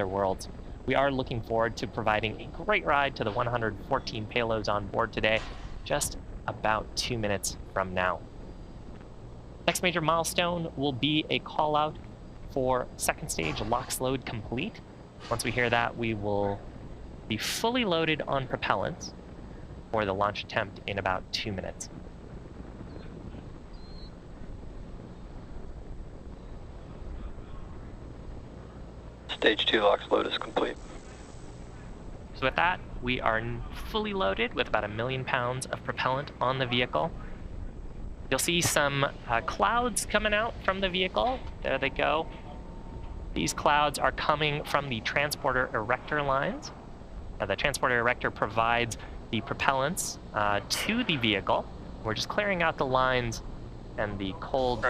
their worlds. We are looking forward to providing a great ride to the 114 payloads on board today, just about 2 minutes from now. Next major milestone will be a call out for second stage LOX load complete. Once we hear that, we will be fully loaded on propellants for the launch attempt in about 2 minutes. Stage 2 LOX load is complete. So with that, we are fully loaded with about 1 million pounds of propellant on the vehicle. You'll see some clouds coming out from the vehicle. There they go. These clouds are coming from the transporter erector lines. The transporter erector provides the propellants to the vehicle. We're just clearing out the lines and the cold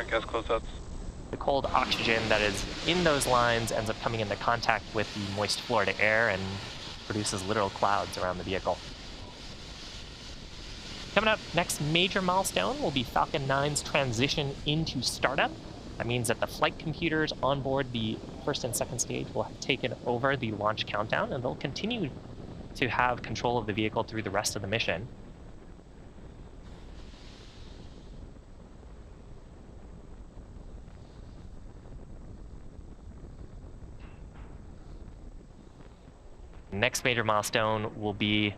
oxygen that is in those lines ends up coming into contact with the moist Florida air and produces literal clouds around the vehicle. Coming up, next major milestone will be Falcon 9's transition into startup. That means that the flight computers on board the first and second stage will have taken over the launch countdown, and they'll continue to have control of the vehicle through the rest of the mission. Next major milestone will be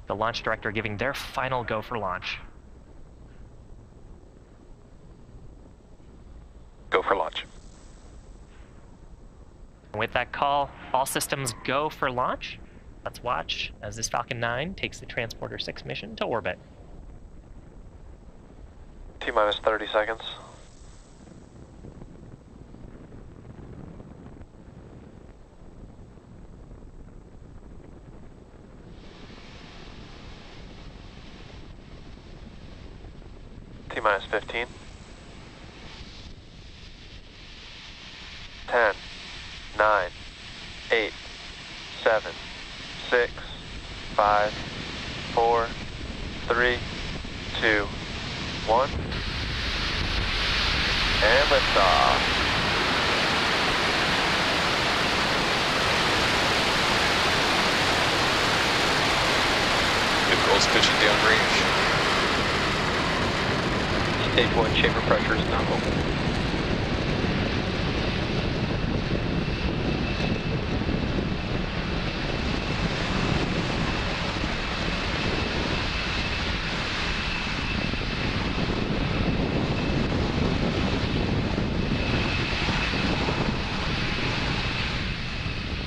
the launch director giving their final go for launch. Go for launch. And with that call, all systems go for launch. Let's watch as this Falcon 9 takes the Transporter 6 mission to orbit. T-minus 30 seconds. T-minus 15. 10, 9, 8, 7, 6, 5, 4, 3, 2, 1. And liftoff. Good rolls pitching downrange. Stage 1 chamber pressure is now open.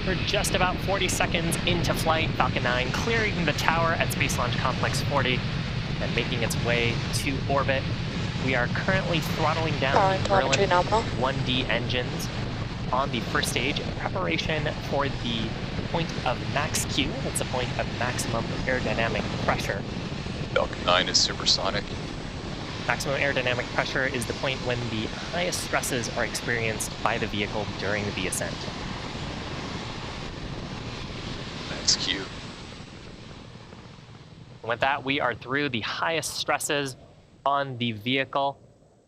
We're just about 40 seconds into flight. Falcon 9 clearing the tower at Space Launch Complex 40 and making its way to orbit. We are currently throttling down the Merlin 1D engines on the first stage in preparation for the point of max Q. That's the point of maximum aerodynamic pressure. Falcon 9 is supersonic. Maximum aerodynamic pressure is the point when the highest stresses are experienced by the vehicle during the ascent. Max Q. And with that, we are through the highest stresses on the vehicle.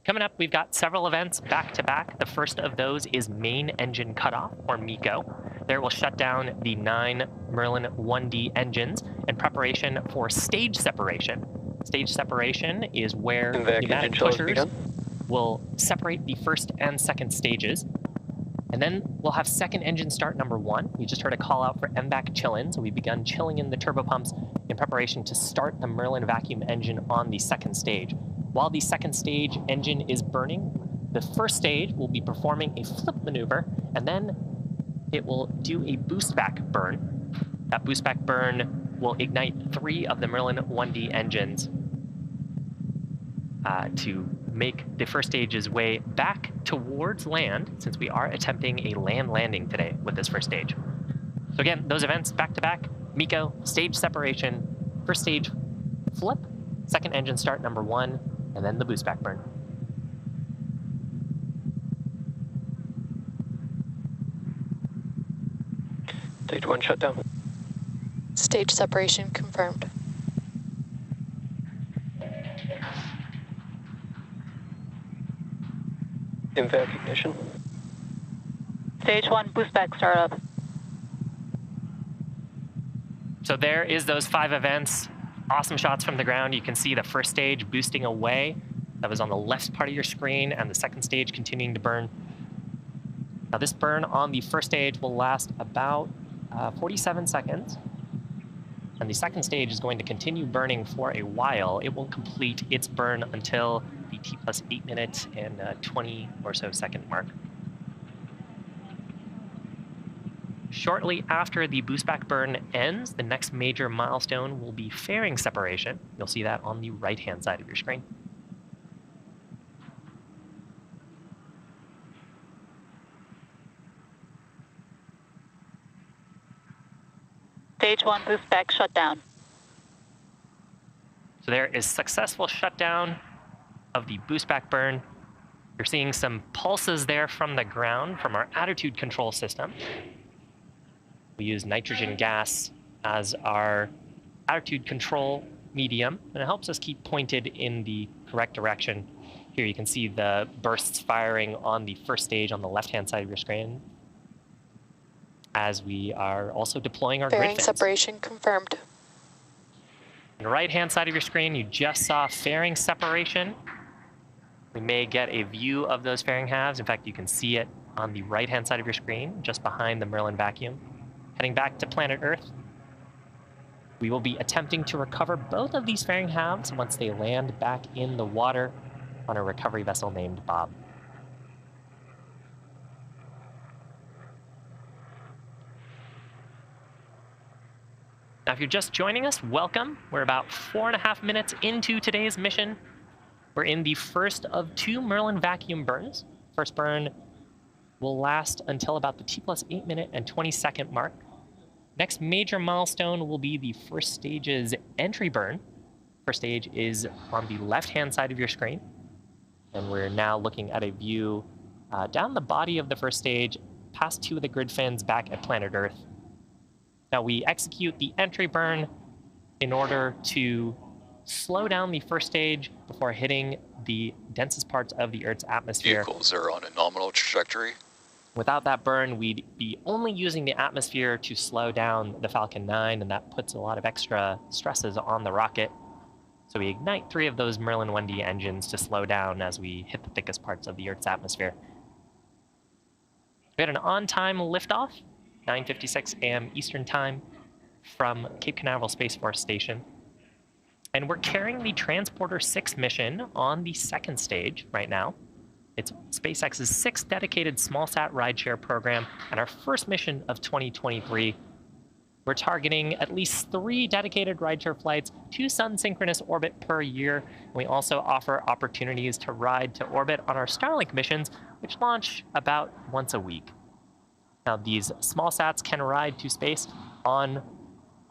Coming up, we've got several events back to back. The first of those is main engine cutoff, or MECO. There we'll shut down the 9 Merlin 1D engines in preparation for stage separation. Stage separation is where pneumatic pushers will separate the first and second stages. And then we'll have second engine start number 1. We just heard a call out for MVAC chill-in, so we've begun chilling in the turbopumps in preparation to start the Merlin vacuum engine on the second stage. While the second stage engine is burning, the first stage will be performing a flip maneuver, and then it will do a boost back burn. That boost back burn will ignite 3 of the Merlin 1D engines to make the first stage's way back towards land, since we are attempting a land landing today with this first stage. So again, those events back to back: MECO, stage separation, first stage flip, second engine start number 1, and then the boost back burn. Stage 1 shutdown. Stage separation confirmed. MVAC ignition. Stage 1 boost back startup. So there is those 5 events. Awesome shots from the ground. You can see the first stage boosting away. That was on the left part of your screen, and the second stage continuing to burn. Now this burn on the first stage will last about 47 seconds. And the second stage is going to continue burning for a while. It will complete its burn until the T+8 minutes and 20 or so second mark. Shortly after the boost back burn ends, the next major milestone will be fairing separation. You'll see that on the right-hand side of your screen. Stage 1 boost back shutdown. So there is successful shutdown of the boost back burn. You're seeing some pulses there from the ground from our attitude control system. We use nitrogen gas as our attitude control medium, and it helps us keep pointed in the correct direction. Here you can see the bursts firing on the first stage on the left-hand side of your screen, as we are also deploying our grid Fairing fins. separation confirmed. On the right-hand side of your screen, you just saw fairing separation. We may get a view of those fairing halves. In fact, you can see it on the right-hand side of your screen, just behind the Merlin vacuum. Heading back to planet Earth, we will be attempting to recover both of these fairing halves once they land back in the water on a recovery vessel named Bob. Now, if you're just joining us, welcome. We're about 4.5 minutes into today's mission. We're in the first of 2 Merlin vacuum burns. First burn will last until about the T+8 minute and 20 second mark. Next major milestone will be the first stage's entry burn. First stage is on the left-hand side of your screen. And we're now looking at a view down the body of the first stage, past 2 of the grid fins back at planet Earth. Now we execute the entry burn in order to slow down the first stage before hitting the densest parts of the Earth's atmosphere. Vehicles are on a nominal trajectory. Without that burn, we'd be only using the atmosphere to slow down the Falcon 9, and that puts a lot of extra stresses on the rocket. So we ignite 3 of those Merlin 1D engines to slow down as we hit the thickest parts of the Earth's atmosphere. We had an on-time liftoff, 9:56 a.m. Eastern Time, from Cape Canaveral Space Force Station. And we're carrying the Transporter 6 mission on the second stage right now. It's SpaceX's 6th dedicated small-sat rideshare program and our first mission of 2023. We're targeting at least 3 dedicated rideshare flights to sun-synchronous orbit per year. And we also offer opportunities to ride to orbit on our Starlink missions, which launch about once a week. Now, these small sats can ride to space on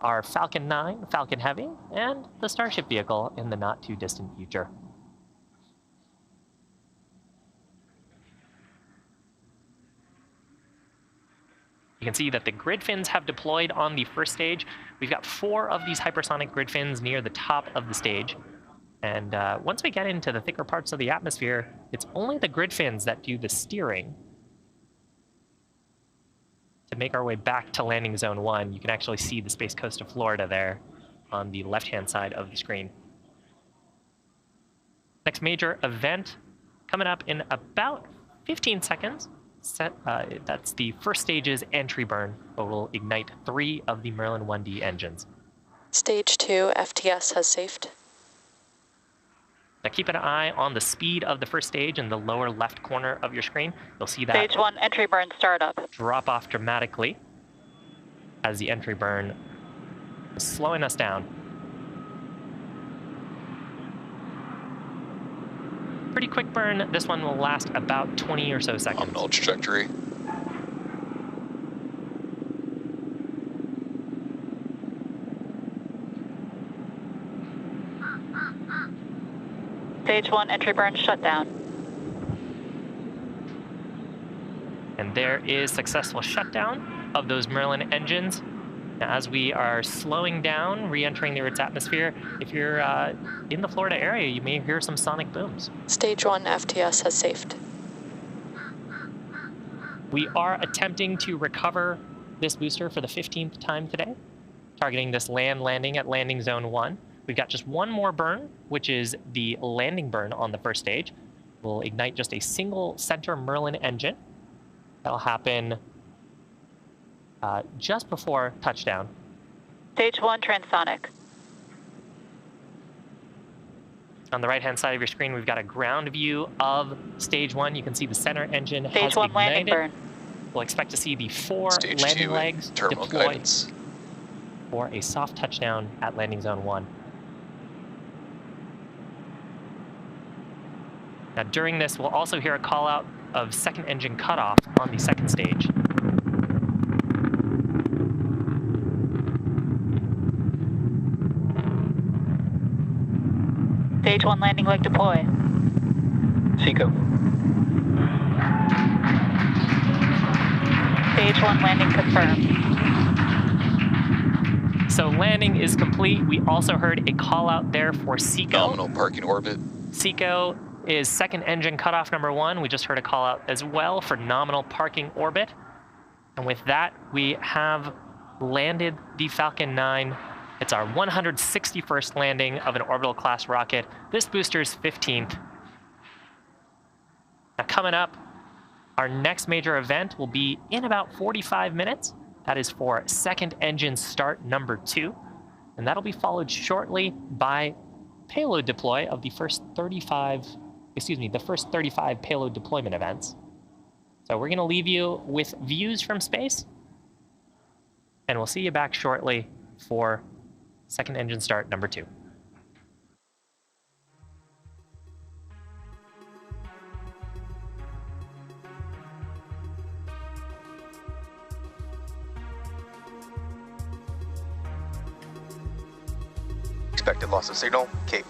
our Falcon 9, Falcon Heavy, and the Starship vehicle in the not-too-distant future. You can see that the grid fins have deployed on the first stage. We've got 4 of these hypersonic grid fins near the top of the stage. And once we get into the thicker parts of the atmosphere, it's only the grid fins that do the steering. To make our way back to landing zone 1, you can actually see the Space Coast of Florida there on the left-hand side of the screen. Next major event coming up in about 15 seconds. That's the first stage's entry burn, but will ignite 3 of the Merlin 1D engines. Stage 2 FTS has safed. Now keep an eye on the speed of the first stage in the lower left corner of your screen. You'll see that Stage 1 entry burn startup. drop off dramatically as the entry burn is slowing us down. Pretty quick burn. This one will last about 20 or so seconds. Nominal trajectory. Stage 1 entry burn shutdown. And there is successful shutdown of those Merlin engines. Now, as we are slowing down, re-entering the Earth's atmosphere, if you're in the Florida area, you may hear some sonic booms. Stage 1 FTS has safed. We are attempting to recover this booster for the 15th time today. targeting this land landing at landing zone 1. We've got just one more burn, which is the landing burn on the first stage. We'll ignite just a single center Merlin engine. That'll happen just before touchdown. Stage 1 transonic. On the right-hand side of your screen, we've got a ground view of stage 1. You can see the center engine has Stage 1 landing ignited. burn. We'll expect to see the 4 Stage landing 2 legs terminal deployed guidance. for a soft touchdown at landing zone 1. Now during this, we'll also hear a call out of second engine cutoff on the second stage. Stage 1 landing leg deploy. Seco. Stage 1 landing confirmed. So landing is complete. We also heard a call out there for Seco. Nominal parking orbit. Seco is second engine cutoff number 1. We just heard a call out as well for nominal parking orbit. And with that, we have landed the Falcon 9. It's our 161st landing of an orbital class rocket. This booster's 15th. Now coming up, our next major event will be in about 45 minutes. That is for second engine start number 2. And that'll be followed shortly by payload deploy of the first 35 payload deployment events. So we're gonna leave you with views from space, and we'll see you back shortly for second engine start number 2. Expected loss of signal, Cape.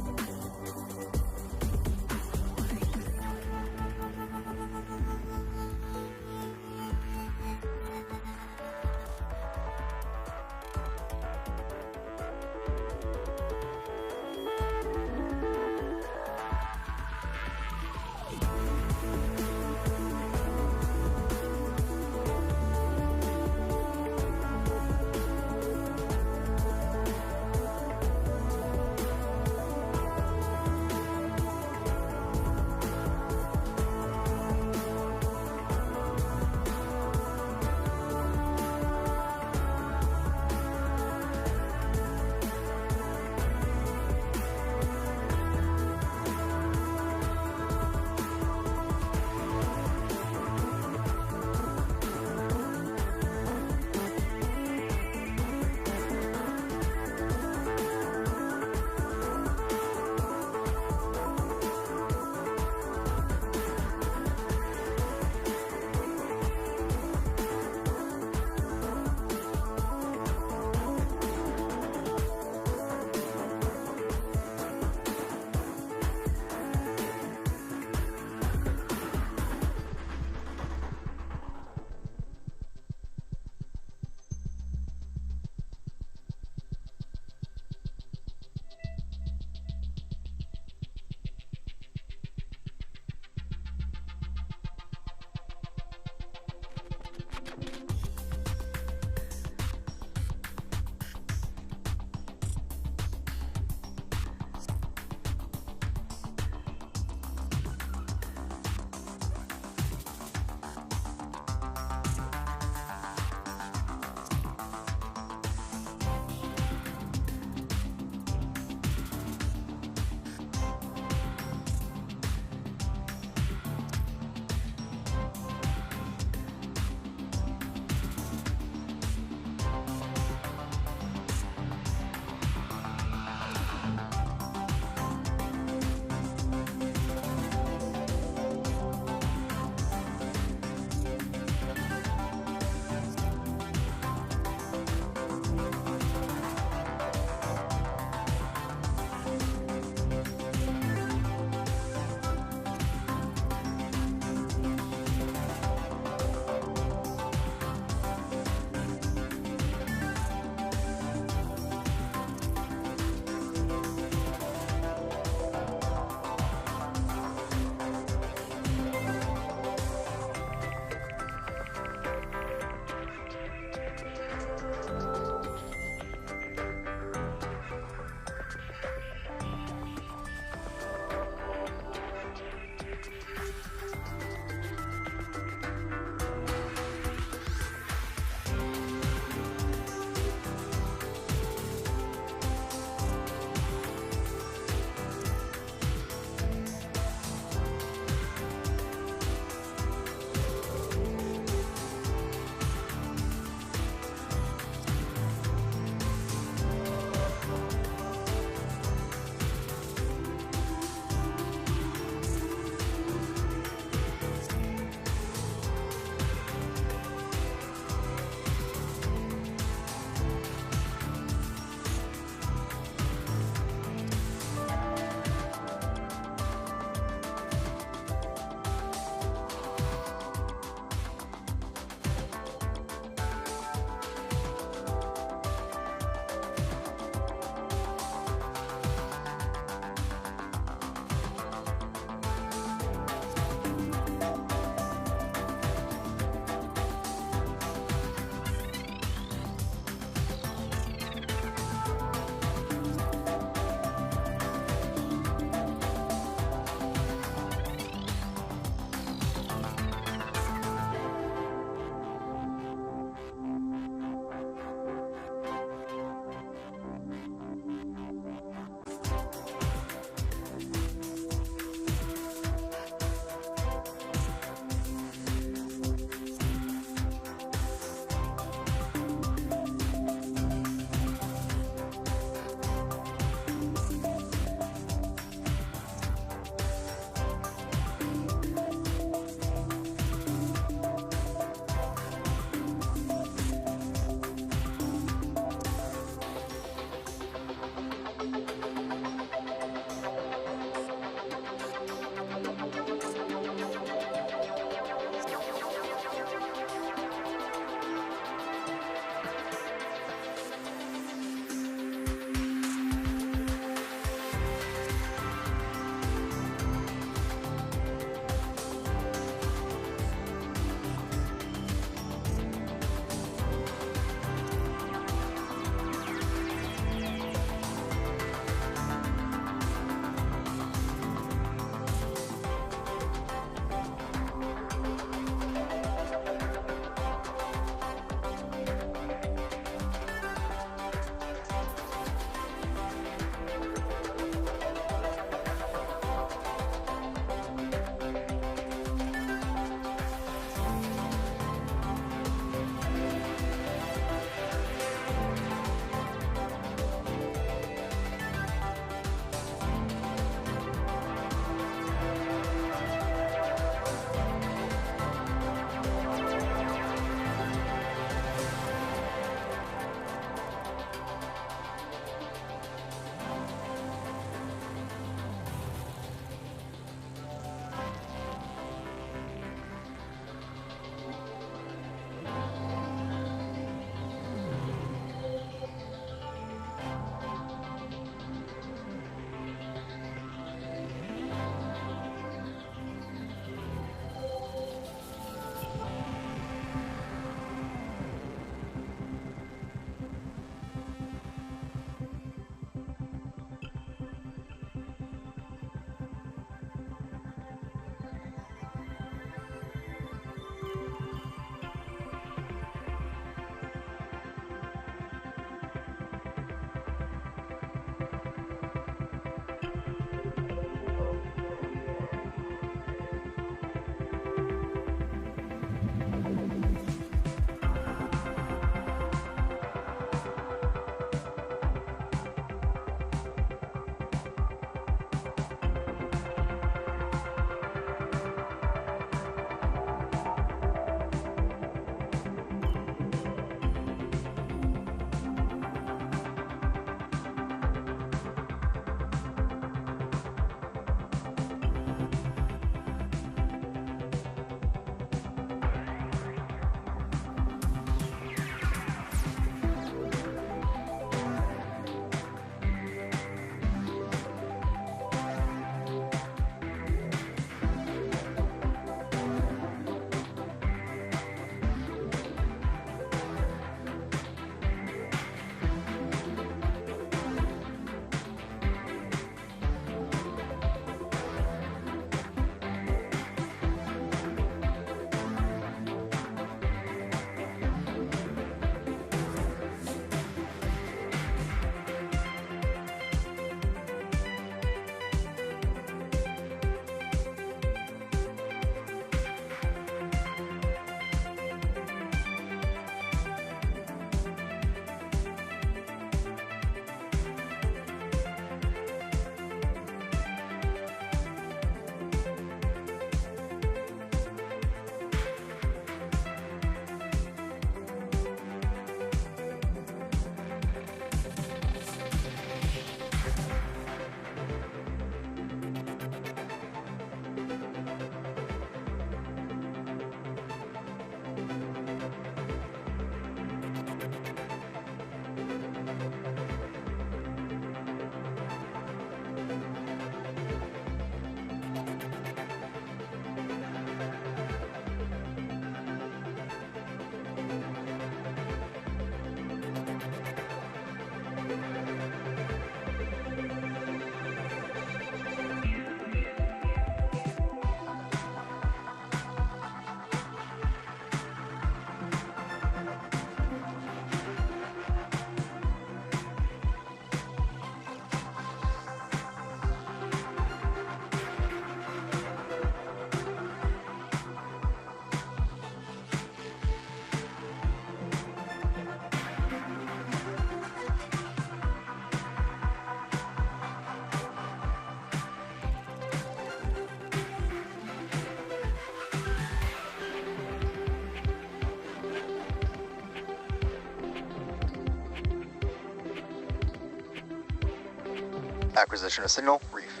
Acquisition of signal, reef.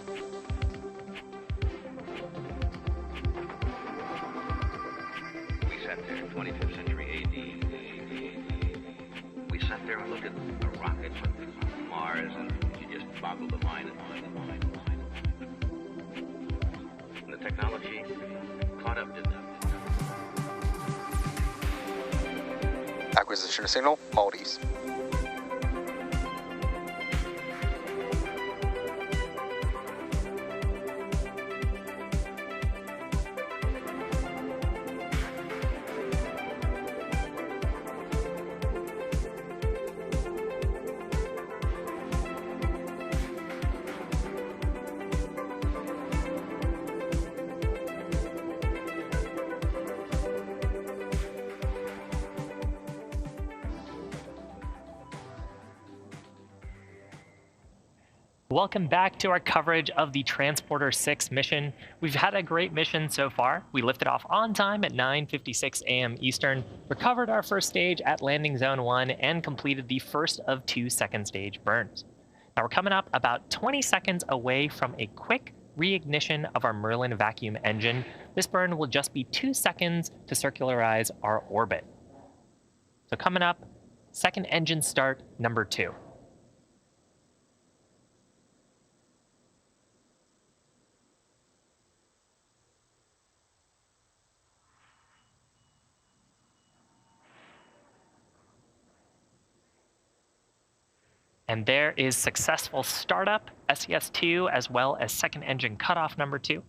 We sat there in 25th century AD. We sat there and looked at the rockets from Mars, and you just boggled the mind and mind and mind and mind. And the technology caught up, didn't it? Acquisition of signal, Maldives. Welcome back to our coverage of the Transporter 6 mission. We've had a great mission so far. We lifted off on time at 9:56 a.m. Eastern, recovered our first stage at Landing Zone 1, and completed the first of 2 second stage burns. Now we're coming up about 20 seconds away from a quick reignition of our Merlin vacuum engine. This burn will just be 2 seconds to circularize our orbit. So coming up, second engine start number 2. And there is successful startup, SES-2, as well as second engine cutoff number 2.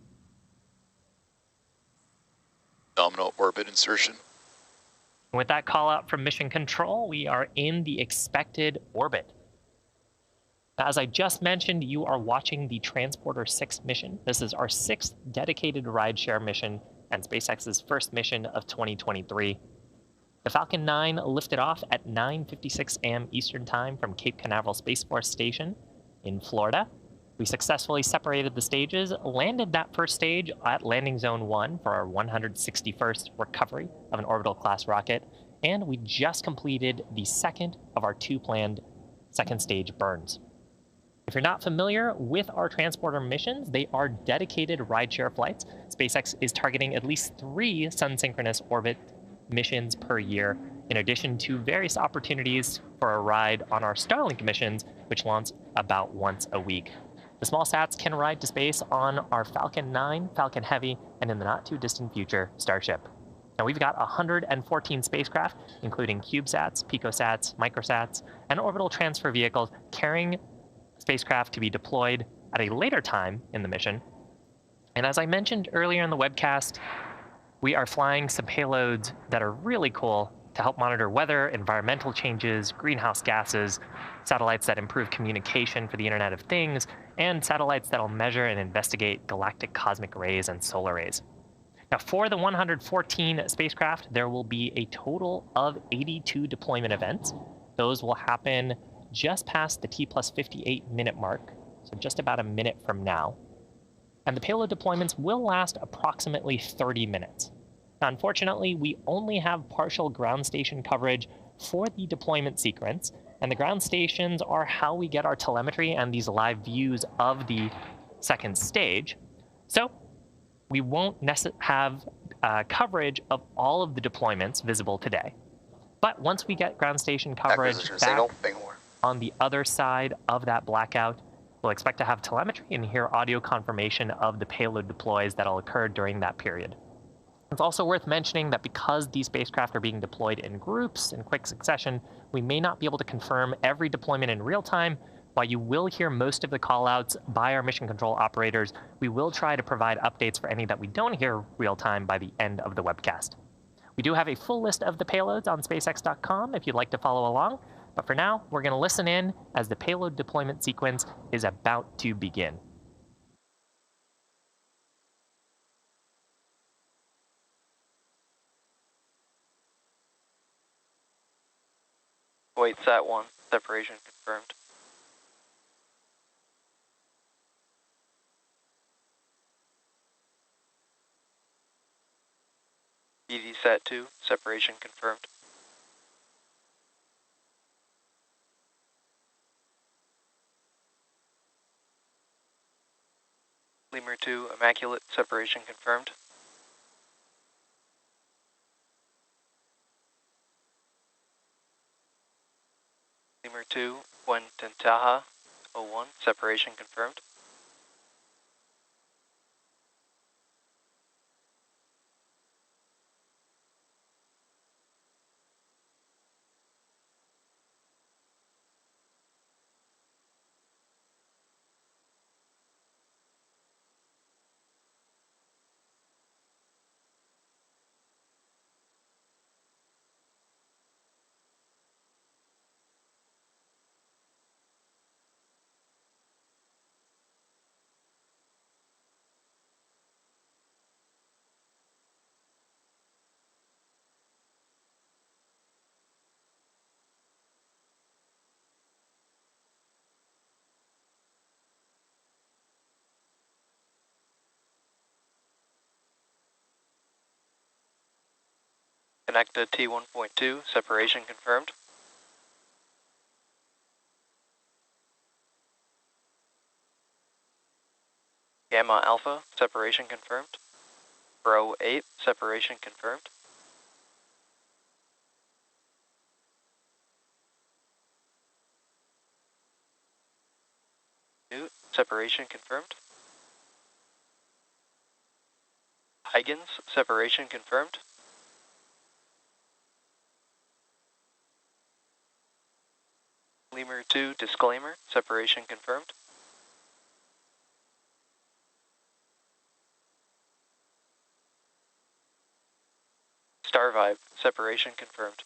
Nominal orbit insertion. With that call out from Mission Control, we are in the expected orbit. Now, as I just mentioned, you are watching the Transporter 6 mission. This is our 6th dedicated rideshare mission and SpaceX's first mission of 2023. The Falcon 9 lifted off at 9:56 a.m. Eastern Time from Cape Canaveral Space Force Station in Florida. We successfully separated the stages, landed that first stage at Landing Zone 1 for our 161st recovery of an orbital class rocket, and we just completed the second of our 2 planned second stage burns. If you're not familiar with our transporter missions, they are dedicated rideshare flights. SpaceX is targeting at least 3 sun-synchronous orbit missions per year, in addition to various opportunities for a ride on our Starlink missions, which launch about once a week. The small sats can ride to space on our Falcon 9, Falcon Heavy, and in the not-too-distant future, Starship. Now, we've got 114 spacecraft, including CubeSats, PicoSats, Microsats, and orbital transfer vehicles carrying spacecraft to be deployed at a later time in the mission. And as I mentioned earlier in the webcast, we are flying some payloads that are really cool to help monitor weather, environmental changes, greenhouse gases, satellites that improve communication for the Internet of Things, and satellites that will measure and investigate galactic cosmic rays and solar rays. Now, for the 114 spacecraft, there will be a total of 82 deployment events. Those will happen just past the T+58 minute mark, so just about a minute from now. And the payload deployments will last approximately 30 minutes. Now, unfortunately, we only have partial ground station coverage for the deployment sequence, and the ground stations are how we get our telemetry and these live views of the second stage. So we won't have coverage of all of the deployments visible today. But once we get ground station coverage back on the other side of that blackout, we'll expect to have telemetry and hear audio confirmation of the payload deploys that'll occur during that period. It's also worth mentioning that because these spacecraft are being deployed in groups in quick succession, we may not be able to confirm every deployment in real time. While you will hear most of the callouts by our mission control operators, we will try to provide updates for any that we don't hear real time by the end of the webcast. We do have a full list of the payloads on SpaceX.com if you'd like to follow along, but for now, we're going to listen in as the payload deployment sequence is about to begin. Wait, Sat-1, separation confirmed. BD Sat-2, separation confirmed. 2, Immaculate, separation confirmed. Lemur 2, Fuententaja, 01, separation confirmed. Connected T1.2, separation confirmed. Gamma Alpha, separation confirmed. Bro 8, separation confirmed. Newt, separation confirmed. Huygens, separation confirmed. Lemur 2, disclaimer, separation confirmed. Star Vibe, separation confirmed.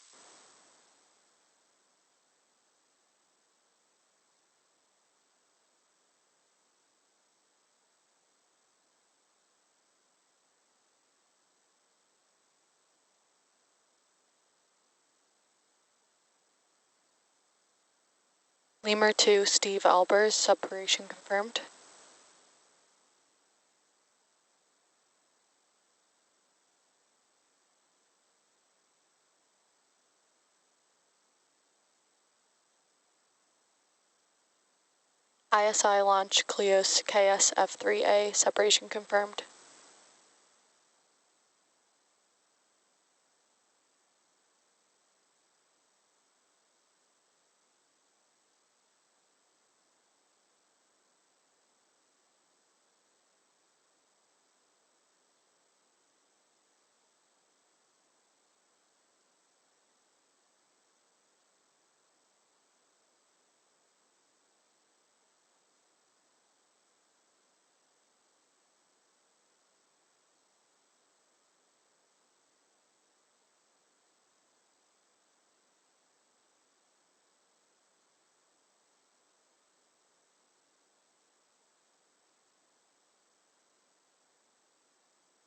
Lemur 2, Steve Albers, separation confirmed. ISI launch Cleos KS F3A, separation confirmed.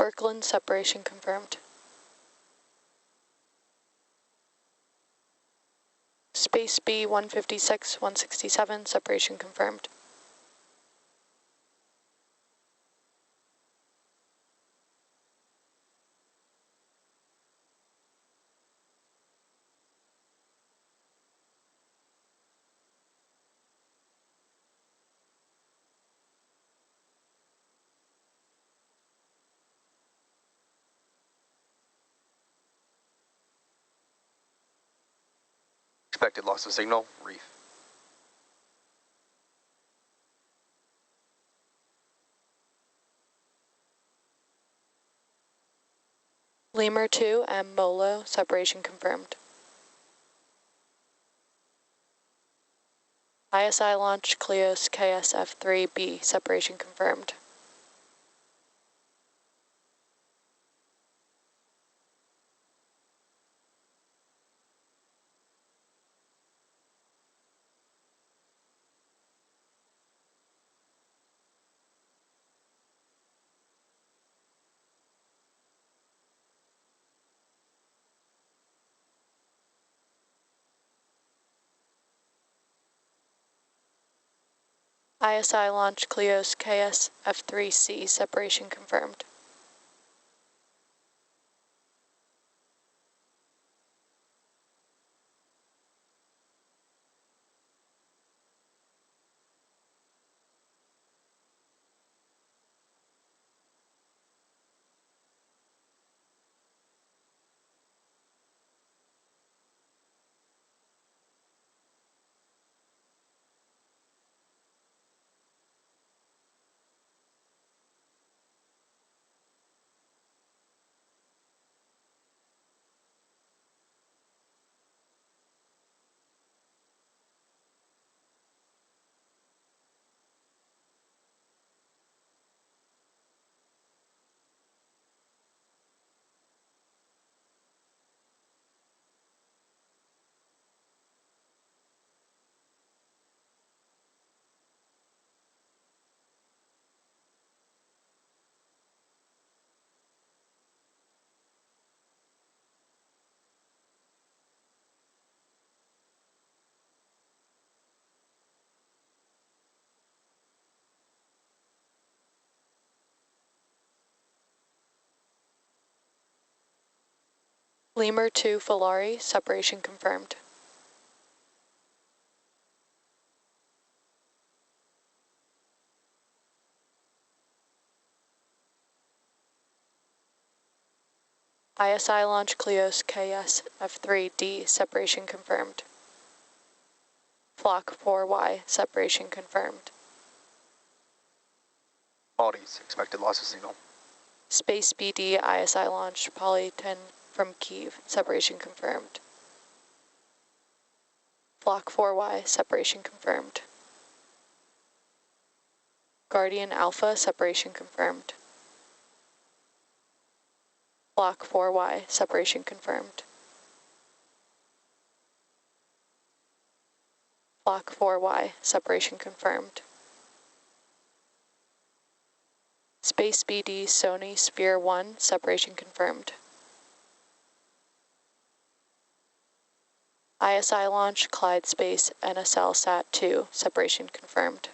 Birkeland, separation confirmed. Space B 156, 167, separation confirmed. Expected loss of signal, reef. Lemur 2, M Molo, separation confirmed. ISI launch Cleos KS F3B, separation confirmed. ISI launch Cleos KS F3C, separation confirmed. Lemur 2 Folari, separation confirmed. ISI launch Cleos KS F3D, separation confirmed. Flock 4Y, separation confirmed. Maldives, expected loss of signal. Space BD ISI launch Poly 10 from Kyiv, separation confirmed. Flock 4Y, separation confirmed. Guardian Alpha, separation confirmed. Flock 4Y, separation confirmed. Flock 4Y, separation confirmed. Space BD Sony Sphere 1, separation confirmed. ISI launch Clyde Space NSL Sat 2, separation confirmed.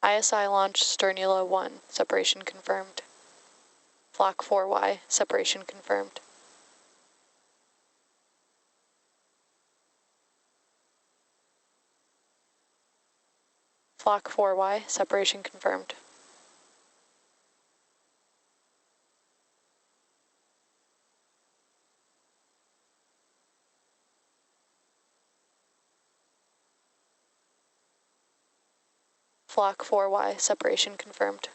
ISI launch Sternula 1, separation confirmed. Flock 4Y, separation confirmed. Flock 4Y, separation confirmed. Flock 4Y, separation confirmed.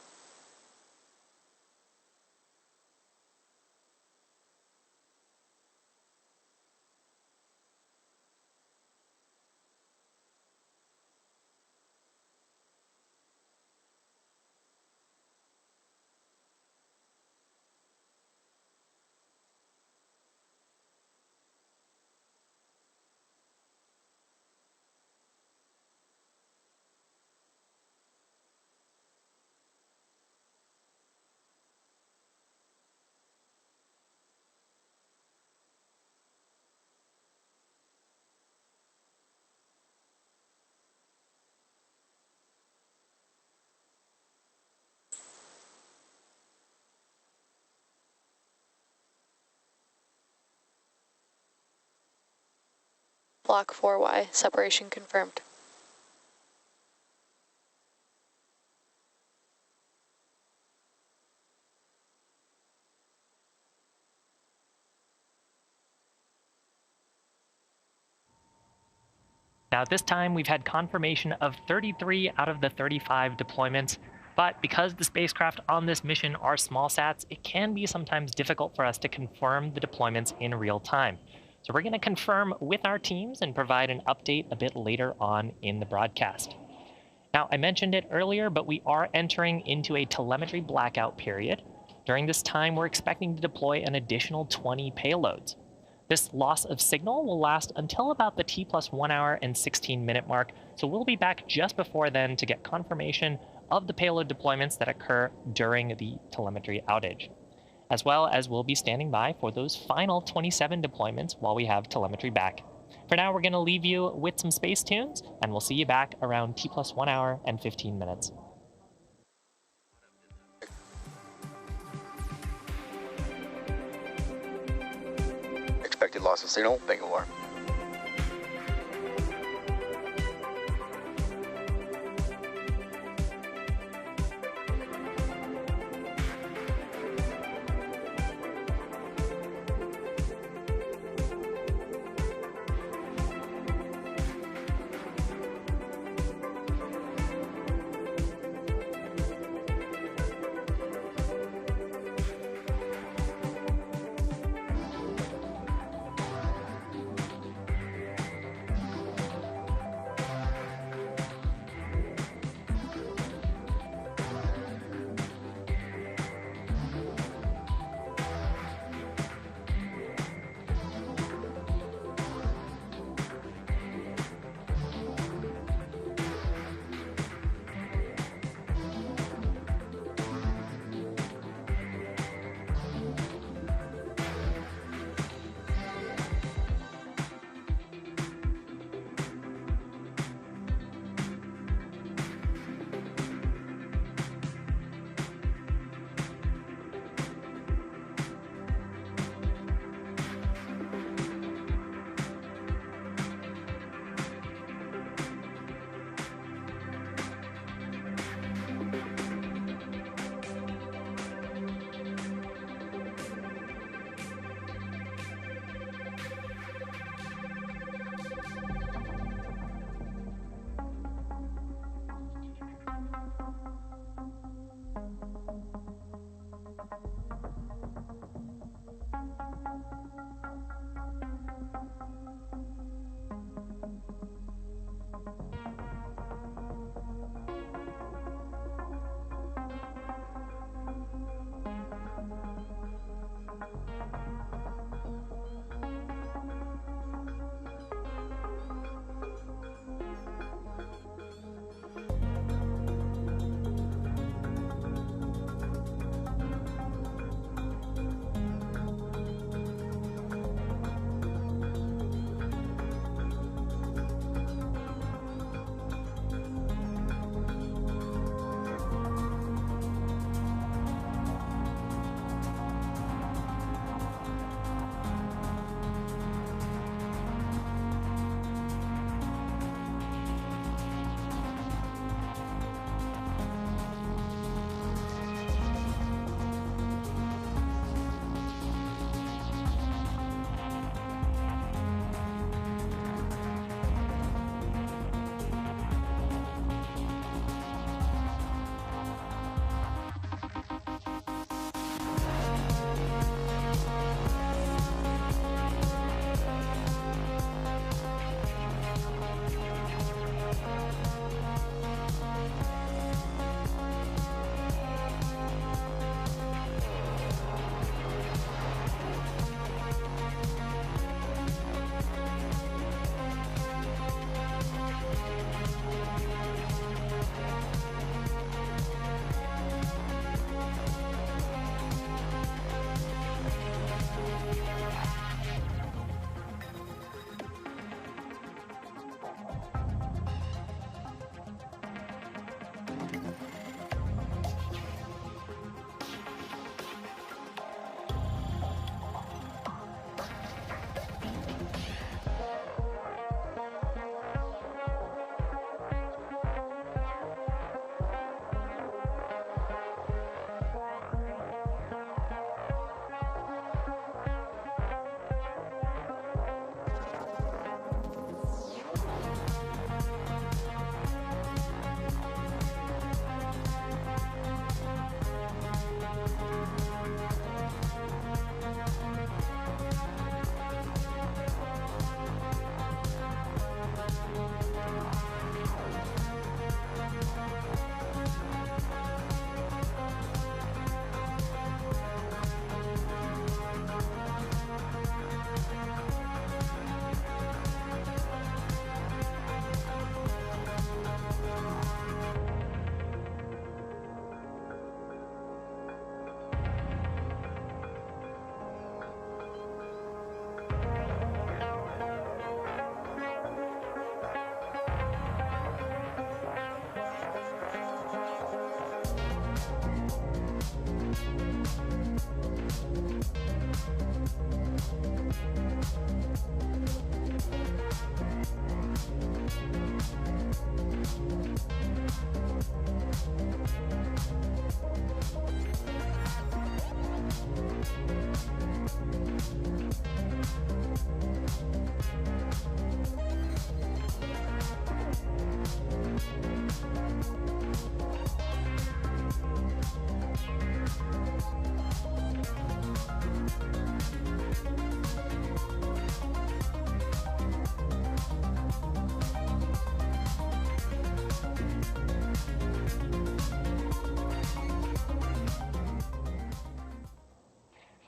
Flock 4Y, separation confirmed. Now at this time, we've had confirmation of 33 out of the 35 deployments, but because the spacecraft on this mission are small sats, it can be sometimes difficult for us to confirm the deployments in real time. So we're going to confirm with our teams and provide an update a bit later on in the broadcast. Now, I mentioned it earlier, but we are entering into a telemetry blackout period. During this time, we're expecting to deploy an additional 20 payloads. This loss of signal will last until about the T+1 hour and 16-minute mark, so we'll be back just before then to get confirmation of the payload deployments that occur during the telemetry outage, as well as we'll be standing by for those final 27 deployments while we have telemetry back. For now, we're going to leave you with some space tunes, and we'll see you back around T+1 hour and 15 minutes. Expected loss of signal, Bangalore.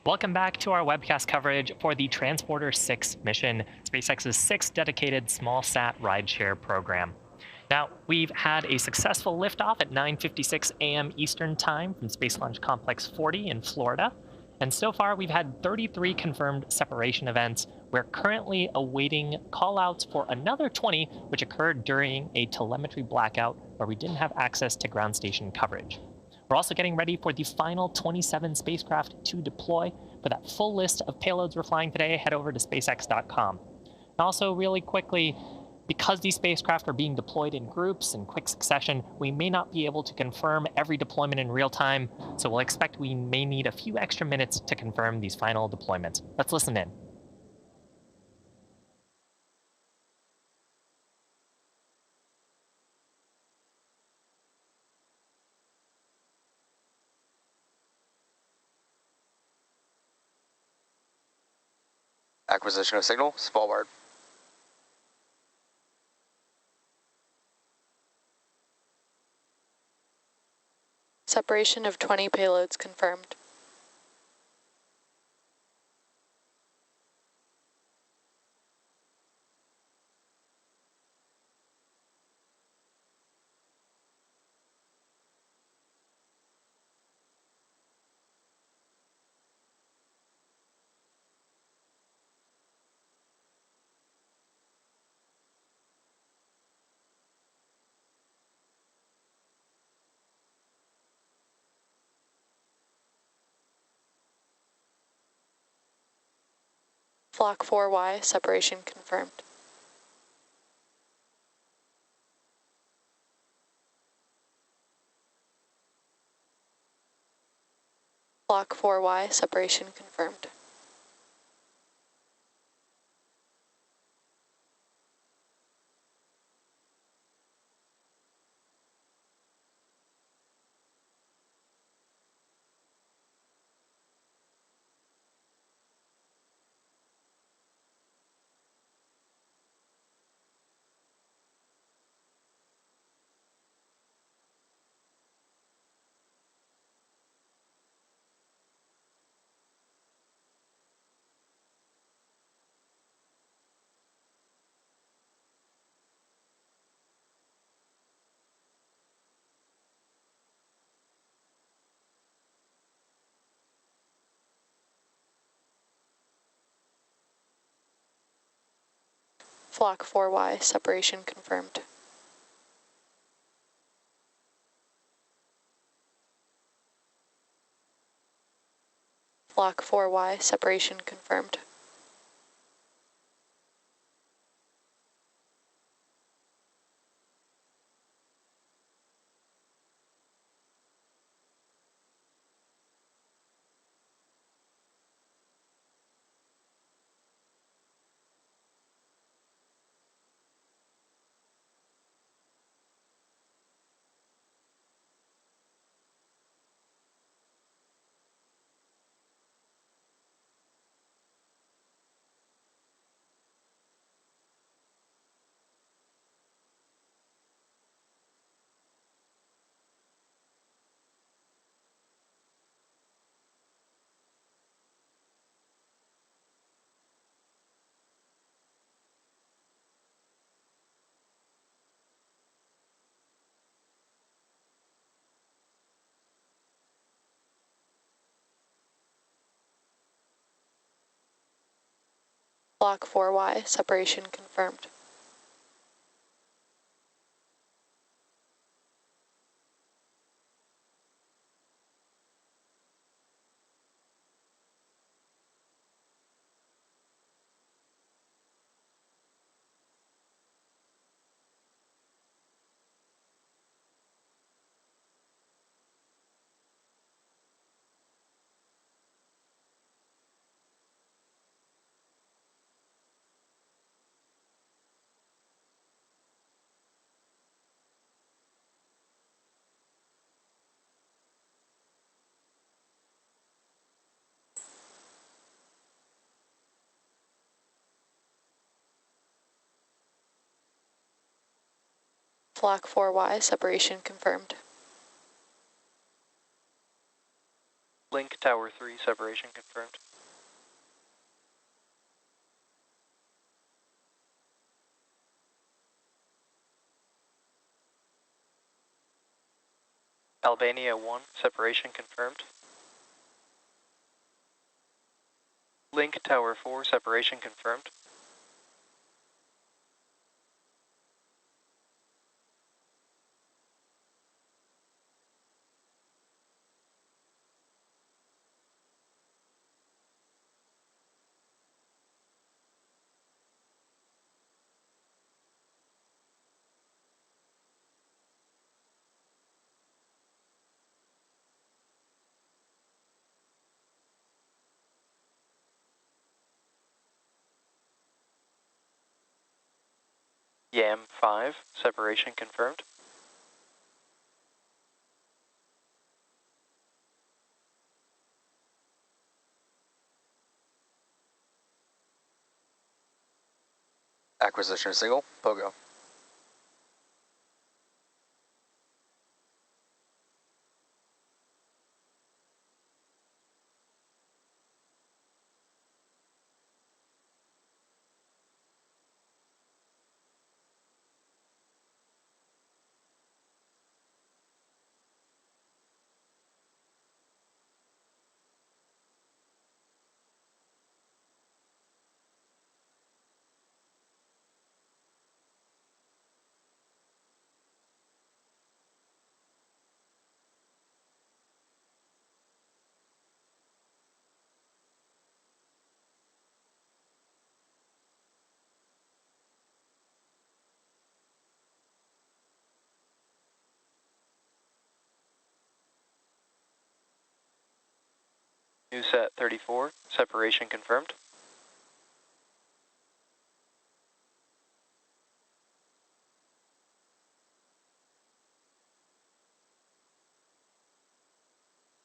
Welcome back to our webcast coverage for the Transporter 6 mission, SpaceX's 6th dedicated smallsat rideshare program. Now, we've had a successful liftoff at 9:56 a.m. Eastern Time from Space Launch Complex 40 in Florida. And so far, we've had 33 confirmed separation events. We're currently awaiting callouts for another 20, which occurred during a telemetry blackout where we didn't have access to ground station coverage. We're also getting ready for the final 27 spacecraft to deploy. For that full list of payloads we're flying today, head over to spacex.com. And also, really quickly, because these spacecraft are being deployed in groups in quick succession, we may not be able to confirm every deployment in real time, so we'll expect we may need a few extra minutes to confirm these final deployments. Let's listen in. Acquisition of signal, Svalbard. Separation of 20 payloads confirmed. Flock 4Y, separation confirmed. Flock 4Y, separation confirmed. Flock 4Y, separation confirmed. Flock 4Y, separation confirmed. Flock 4Y, separation confirmed. Flock 4Y, separation confirmed. Link Tower 3, separation confirmed. Albania 1, separation confirmed. Link Tower 4, separation confirmed. YAM 5, separation confirmed. Acquisition signal, Pogo. NewSat 34, separation confirmed.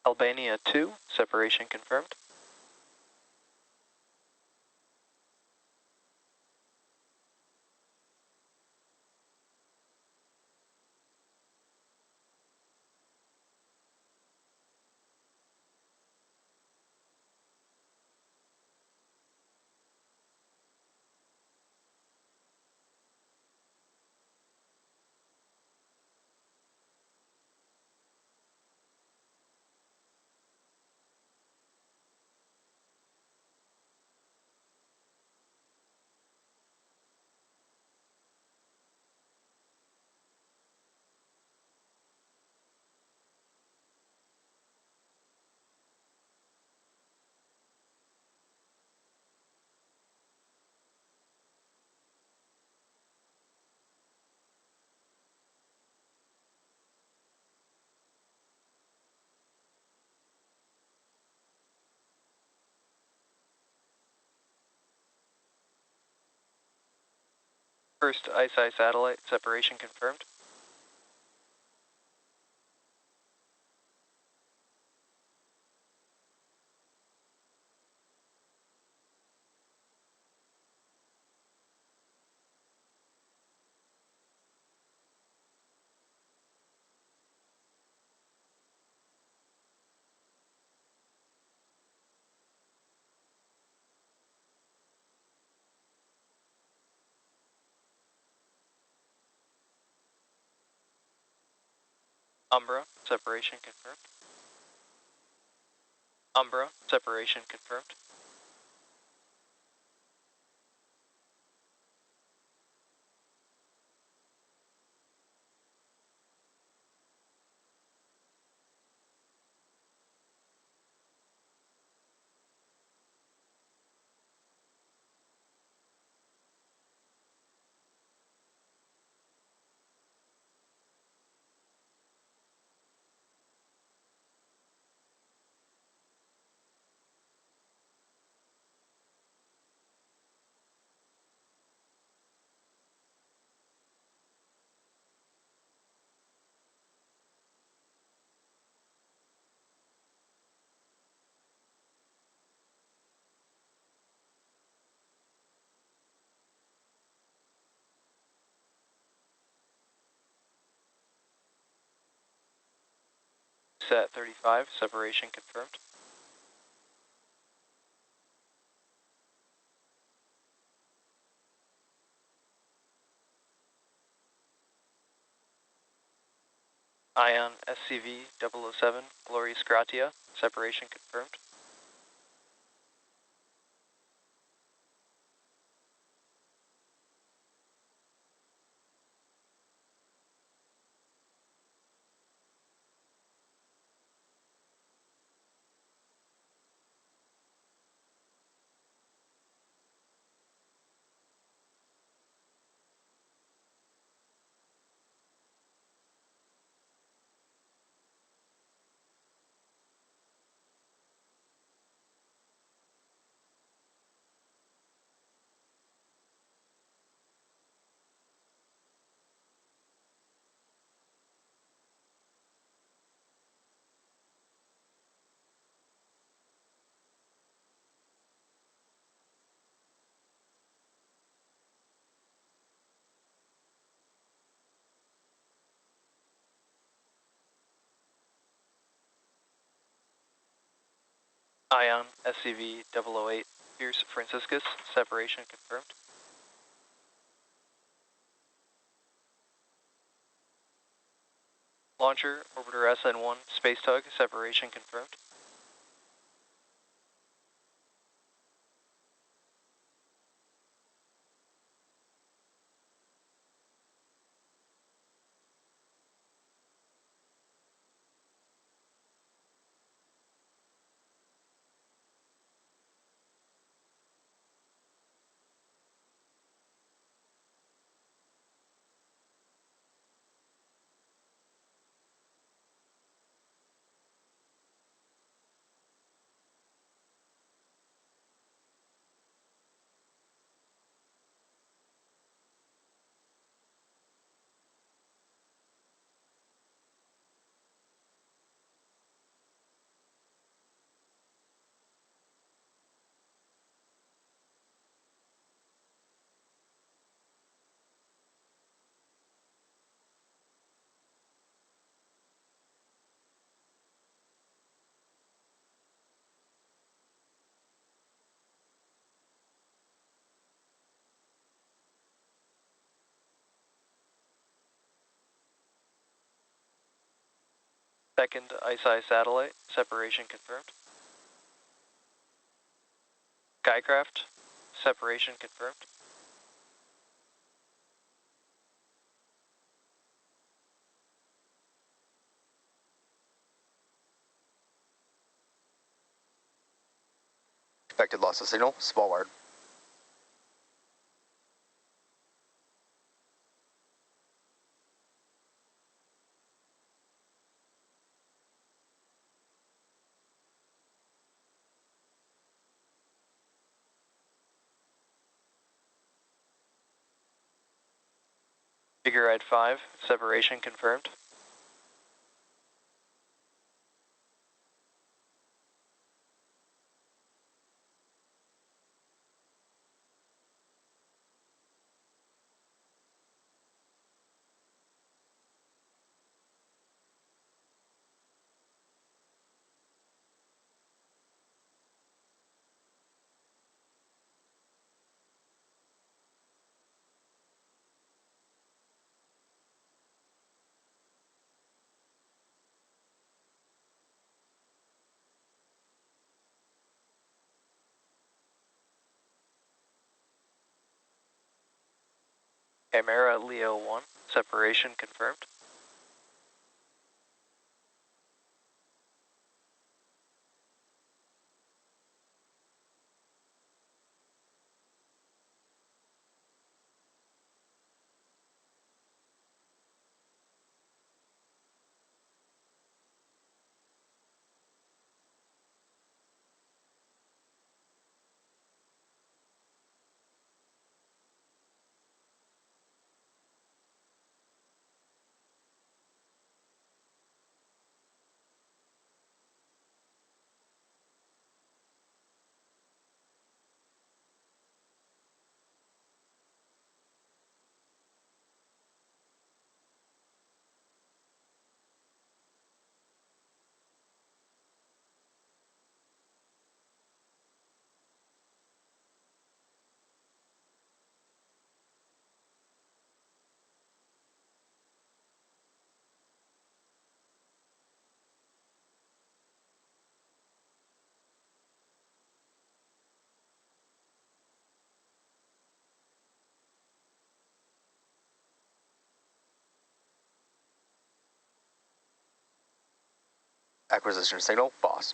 Albania 2, separation confirmed. First ISI satellite, separation confirmed. Umbra, separation confirmed. Umbra, separation confirmed. Sat 35, separation confirmed. Ion SCV 007, Glorious Gratia, separation confirmed. Ion SCV 008, Pierce Franciscus, separation confirmed. Launcher, Orbiter SN1, Space Tug, separation confirmed. Second ISI satellite, separation confirmed. Skycraft, separation confirmed. Expected loss of signal, small word. Figure Ride 5, separation confirmed. Chimera Leo 1, separation confirmed. Acquisition signal, boss.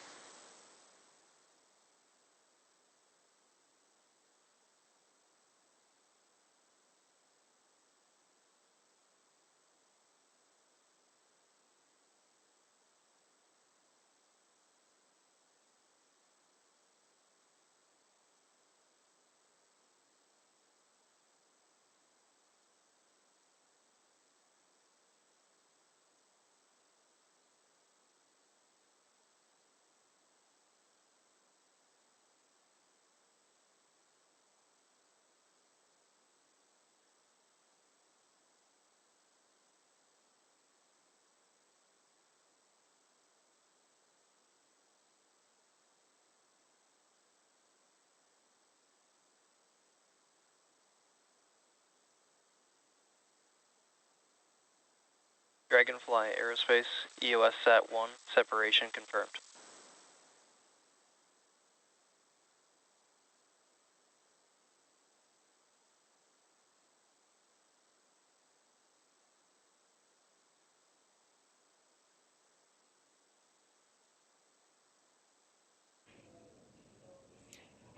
Dragonfly Aerospace, EOS Sat-1, separation confirmed.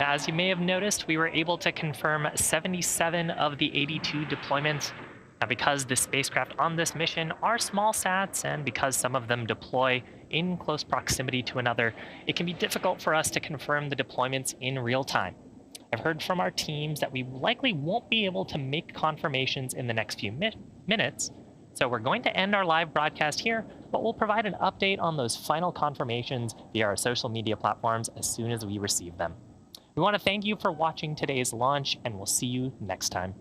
As you may have noticed, we were able to confirm 77 of the 82 deployments. Now, because the spacecraft on this mission are small sats and because some of them deploy in close proximity to another, it can be difficult for us to confirm the deployments in real time. I've heard from our teams that we likely won't be able to make confirmations in the next few minutes, so we're going to end our live broadcast here, but we'll provide an update on those final confirmations via our social media platforms as soon as we receive them. We want to thank you for watching today's launch, and we'll see you next time.